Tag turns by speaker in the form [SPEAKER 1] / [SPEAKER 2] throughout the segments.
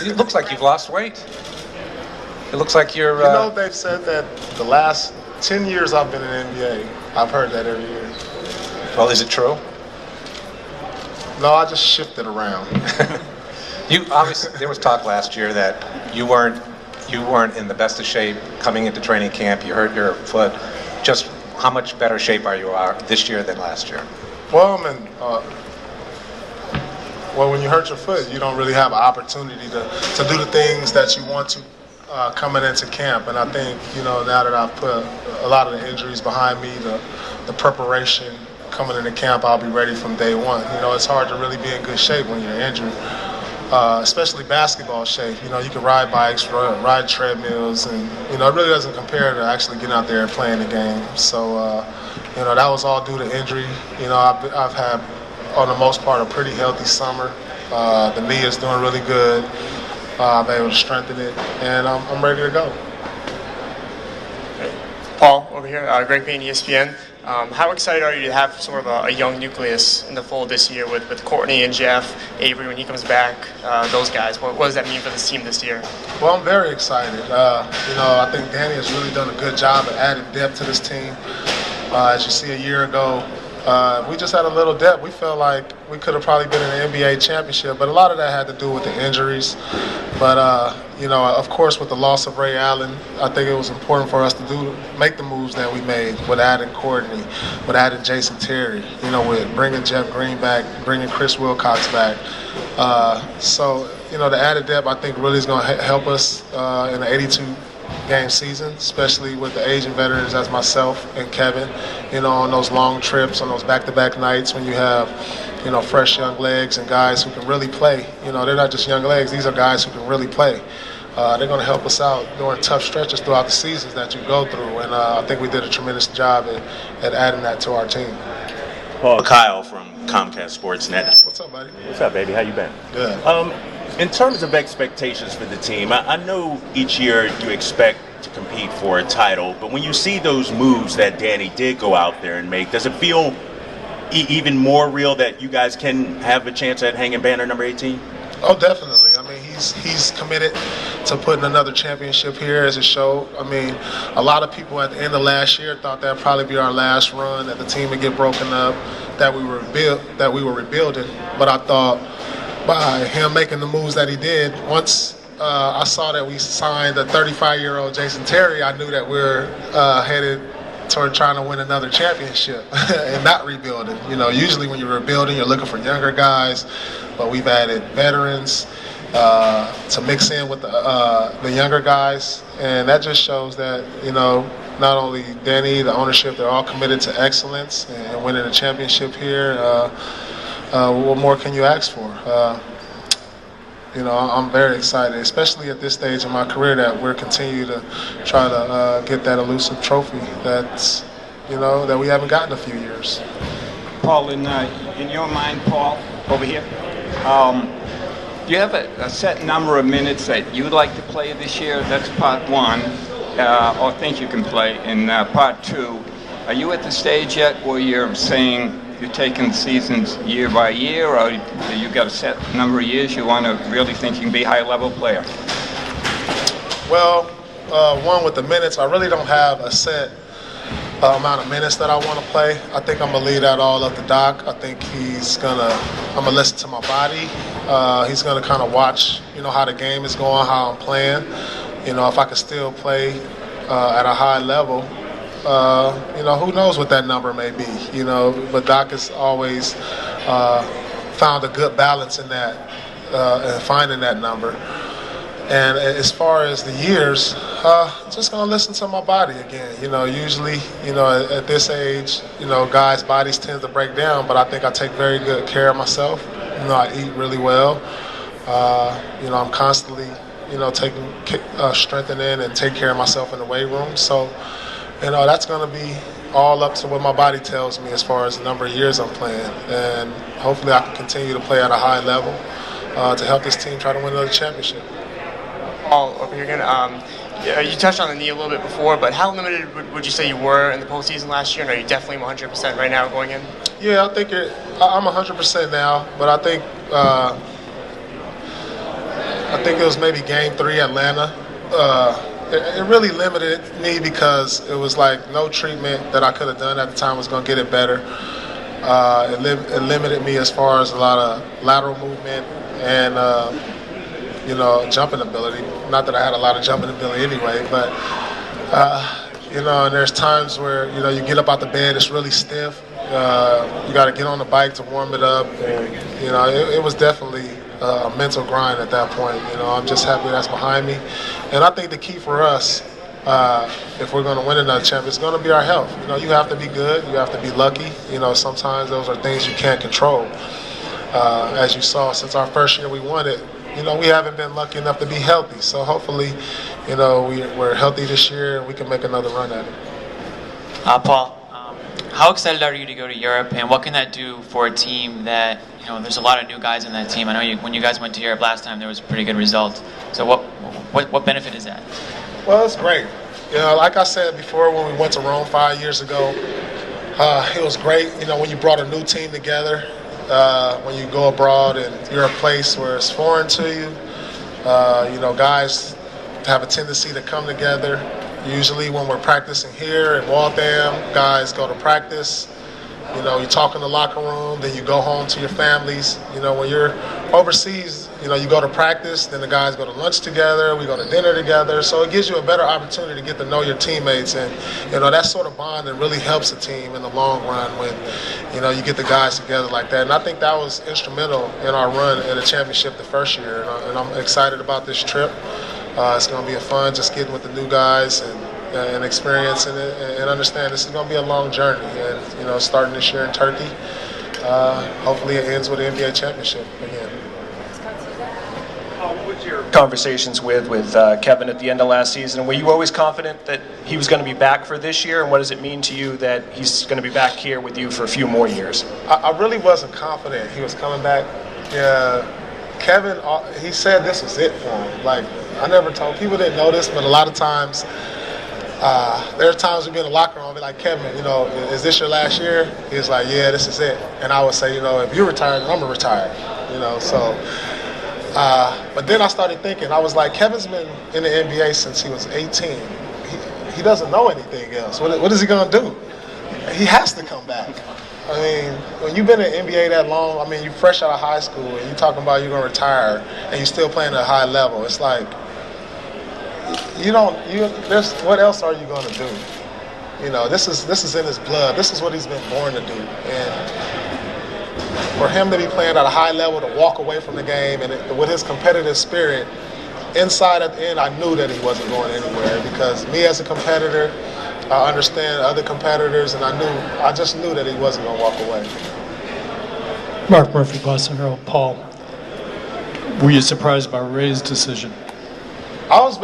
[SPEAKER 1] It looks like you've lost weight. It looks like you're...
[SPEAKER 2] They've said that the last 10 years I've been in the NBA, I've heard that every year.
[SPEAKER 1] Well, is it true?
[SPEAKER 2] No, I just shifted around.
[SPEAKER 1] You obviously, there was talk last year that you weren't in the best of shape coming into training camp. You hurt your foot. Just how much better shape are you this year than last year?
[SPEAKER 2] Well, when you hurt your foot, you don't really have an opportunity to do the things that you want to coming into camp. And I think, now that I've put a lot of the injuries behind me, the preparation coming into camp, I'll be ready from day one. It's hard to really be in good shape when you're injured, especially basketball shape. You can ride bikes, ride treadmills, and, it really doesn't compare to actually getting out there and playing the game. So, that was all due to injury. I've had, on the most part, a pretty healthy summer. The knee is doing really good. I've been able to strengthen it, and I'm ready to go.
[SPEAKER 3] Paul, over here, Greg Payne, ESPN. How excited are you to have sort of a young nucleus in the fold this year with Courtney and Jeff, Avery when he comes back, those guys? What does that mean for this team this year?
[SPEAKER 2] Well, I'm very excited. I think Danny has really done a good job at adding depth to this team. As you see, a year ago, we just had a little depth. We felt like we could have probably been in the NBA championship, but a lot of that had to do with the injuries. But, of course, with the loss of Ray Allen, I think it was important for us to make the moves that we made with adding Courtney, with adding Jason Terry, with bringing Jeff Green back, bringing Chris Wilcox back. So, the added depth, I think, really is going to help us in the 82-game season, especially with the Asian veterans as myself and Kevin, on those long trips, on those back-to-back nights when you have, fresh young legs and guys who can really play. They're not just young legs, these are guys who can really play. They're going to help us out during tough stretches throughout the seasons that you go through, and I think we did a tremendous job at adding that to our team.
[SPEAKER 4] Paul Kyle from Comcast Sportsnet.
[SPEAKER 2] What's up, buddy?
[SPEAKER 4] What's up, baby? How you been?
[SPEAKER 2] Good.
[SPEAKER 4] In terms of expectations for the team, I know each year you expect to compete for a title, but when you see those moves that Danny did go out there and make, does it feel even more real that you guys can have a chance at hanging banner number 18?
[SPEAKER 2] Oh, definitely. I mean, he's committed to putting another championship here as a show. I mean, a lot of people at the end of last year thought that'd probably be our last run, that the team would get broken up, that we were rebuilding. But I thought by him making the moves that he did, once I saw that we signed a 35-year-old Jason Terry, I knew that we're headed toward trying to win another championship and not rebuilding. Usually when you're rebuilding, you're looking for younger guys, but we've added veterans to mix in with the younger guys, and that just shows that, not only Danny, the ownership, they're all committed to excellence and winning a championship here. What more can you ask for? I'm very excited, especially at this stage in my career, that we're continuing to try to get that elusive trophy that we haven't gotten in a few years.
[SPEAKER 5] Paul, in your mind, Paul, over here, do you have a set number of minutes that you would like to play this year? That's part one, or think you can play. In part two, are you at the stage yet where you're saying you're taking the seasons year by year, or you got a set number of years you want to really think you can be a high-level player?
[SPEAKER 2] Well, one, with the minutes, I really don't have a set amount of minutes that I want to play. I think I'm going to leave that all up to Doc. I think I'm going to listen to my body. He's going to kind of watch, how the game is going, how I'm playing. If I can still play at a high level, who knows what that number may be, but Doc has always found a good balance in that and finding that number. And as far as the years, just going to listen to my body again. Usually, at this age, guys' bodies tend to break down, but I think I take very good care of myself. I eat really well. I'm constantly, strengthening and take care of myself in the weight room. So, that's going to be all up to what my body tells me as far as the number of years I'm playing. And hopefully I can continue to play at a high level to help this team try to win another championship.
[SPEAKER 3] Paul, over here again. You touched on the knee a little bit before, but how limited would you say you were in the postseason last year? And are you definitely 100% right now going in?
[SPEAKER 2] Yeah, I think I'm 100% now, but I think I think it was maybe Game 3, Atlanta. It really limited me because it was like no treatment that I could have done at the time was going to get it better. It limited me as far as a lot of lateral movement and jumping ability. Not that I had a lot of jumping ability anyway, but and there's times where you get up out the bed, it's really stiff. You got to get on the bike to warm it up, and it was definitely a mental grind at that point. I'm just happy that's behind me, and I think the key for us, if we're going to win another championship, is going to be our health. You have to be good, you have to be lucky. Sometimes those are things you can't control. As you saw, since our first year we won it, we haven't been lucky enough to be healthy. So hopefully, we're healthy this year and we can make another run at it.
[SPEAKER 6] Paul, how excited are you to go to Europe, and what can that do for a team that, there's a lot of new guys in that team? I know when you guys went to Europe last time, there was a pretty good result. So what benefit is that?
[SPEAKER 2] Well, it's great. Like I said before, when we went to Rome 5 years ago, it was great. When you brought a new team together, when you go abroad and you're a place where it's foreign to you, guys have a tendency to come together. Usually when we're practicing here in Waltham, guys go to practice. You talk in the locker room, then you go home to your families. When you're overseas, you go to practice, then the guys go to lunch together, we go to dinner together. So it gives you a better opportunity to get to know your teammates, and that sort of bond that really helps a team in the long run when you get the guys together like that. And I think that was instrumental in our run at the championship the first year, and I'm excited about this trip. It's going to be fun just getting with the new guys and experiencing it, and understand this is going to be a long journey. And starting this year in Turkey, hopefully it ends with the NBA championship again.
[SPEAKER 7] What was your conversations with Kevin at the end of last season? Were you always confident that he was going to be back for this year, and what does it mean to you that he's going to be back here with you for a few more years?
[SPEAKER 2] I really wasn't confident he was coming back. Yeah, Kevin, he said this was it for him. Like, I never told people, didn't know this, but a lot of times there are times we'd be in the locker room, I'd be like, Kevin, is this your last year? He was like, yeah, this is it. And I would say, if you're retired, I'm gonna retire. So. But then I started thinking, I was like, Kevin's been in the NBA since he was 18. He doesn't know anything else. What is he gonna do? He has to come back. I mean, when you've been in the NBA that long, you're fresh out of high school and you're talking about you're gonna retire and you're still playing at a high level. It's like, what else are you gonna do? This is in his blood. This is what he's been born to do. And for him to be playing at a high level, to walk away from the game, and with his competitive spirit, inside at the end, I knew that he wasn't going anywhere, because me as a competitor, I understand other competitors, and I just knew that he wasn't going to walk away.
[SPEAKER 8] Mark Murphy, Boston Herald. Paul, were you surprised by Ray's decision?
[SPEAKER 2] I was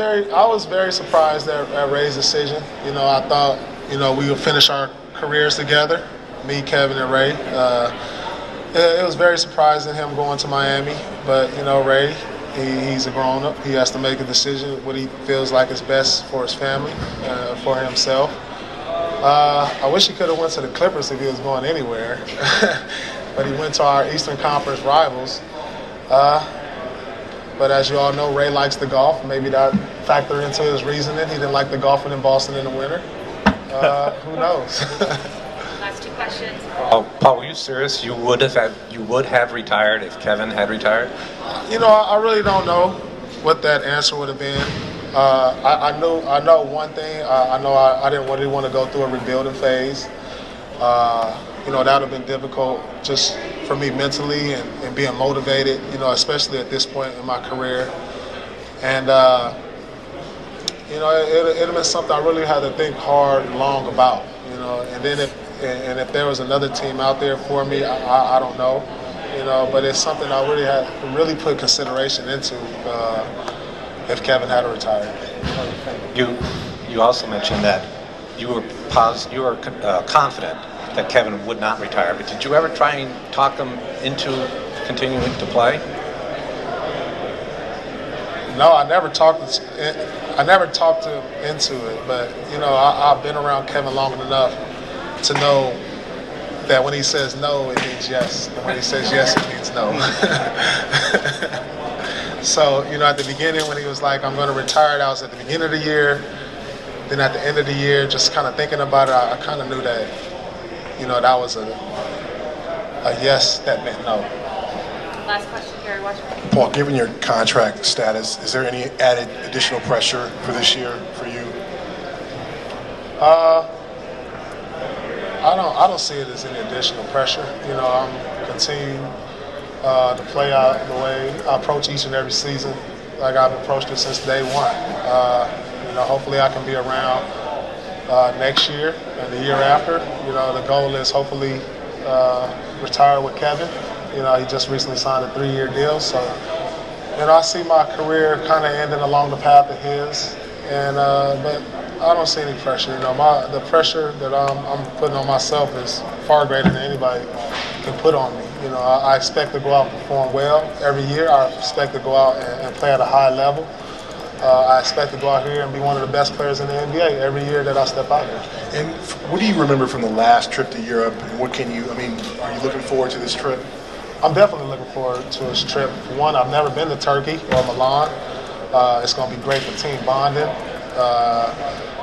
[SPEAKER 2] very surprised at Ray's decision. I thought we would finish our careers together, me, Kevin, and Ray. It was very surprising him going to Miami, but Ray, he's a grown-up. He has to make a decision what he feels like is best for his family, for himself. I wish he could have went to the Clippers if he was going anywhere, but he went to our Eastern Conference rivals. But as you all know, Ray likes the golf. Maybe that factored into his reasoning. He didn't like the golfing in Boston in the winter. Who knows?
[SPEAKER 9] Last two questions.
[SPEAKER 1] Paul, were you serious? You would have retired if Kevin had retired?
[SPEAKER 2] I really don't know what that answer would have been. I know one thing. I know I didn't really want to go through a rebuilding phase. That would have been difficult just for me mentally and being motivated, especially at this point in my career. And, it would have been something I really had to think hard and long about, and then if there was another team out there for me, I don't know, but it's something I really had to really put consideration into if Kevin had retired.
[SPEAKER 1] You also mentioned that you were confident that Kevin would not retire, but did you ever try and talk him into continuing to play?
[SPEAKER 2] No, I never talked to him into it, but I've been around Kevin long enough to know that when he says no, it means yes, and when he says yes, it means no. So, at the beginning when he was like, I'm going to retire, that was at the beginning of the year. Then at the end of the year, just kind of thinking about it, I kind of knew that, that was a yes that meant no.
[SPEAKER 9] Last question, Gary Washburn.
[SPEAKER 10] Paul, given your contract status, is there any added additional pressure for this year for you?
[SPEAKER 2] I don't see it as any additional pressure. I'm continuing to play out the way I approach each and every season, like I've approached it since day one. Hopefully I can be around next year and the year after. The goal is hopefully retire with Kevin. He just recently signed a 3-year deal, so I see my career kind of ending along the path of his. But I don't see any pressure. The pressure that I'm putting on myself is far greater than anybody can put on me. I expect to go out and perform well every year. I expect to go out and play at a high level. I expect to go out here and be one of the best players in the NBA every year that I step out here.
[SPEAKER 10] And what do you remember from the last trip to Europe? And are you looking forward to this trip?
[SPEAKER 2] I'm definitely looking forward to this trip. For one, I've never been to Turkey or Milan. It's going to be great for team bonding.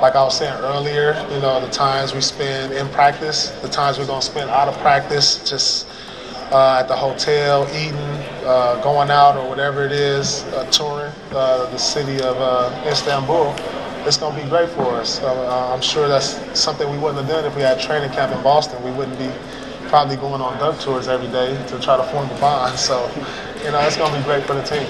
[SPEAKER 2] Like I was saying earlier, the times we spend in practice, the times we're going to spend out of practice, just at the hotel, eating, going out or whatever it is, touring the city of Istanbul. It's going to be great for us. I'm sure that's something we wouldn't have done if we had training camp in Boston. We wouldn't be probably going on duck tours every day to try to form a bond. So, it's going to be great for the team.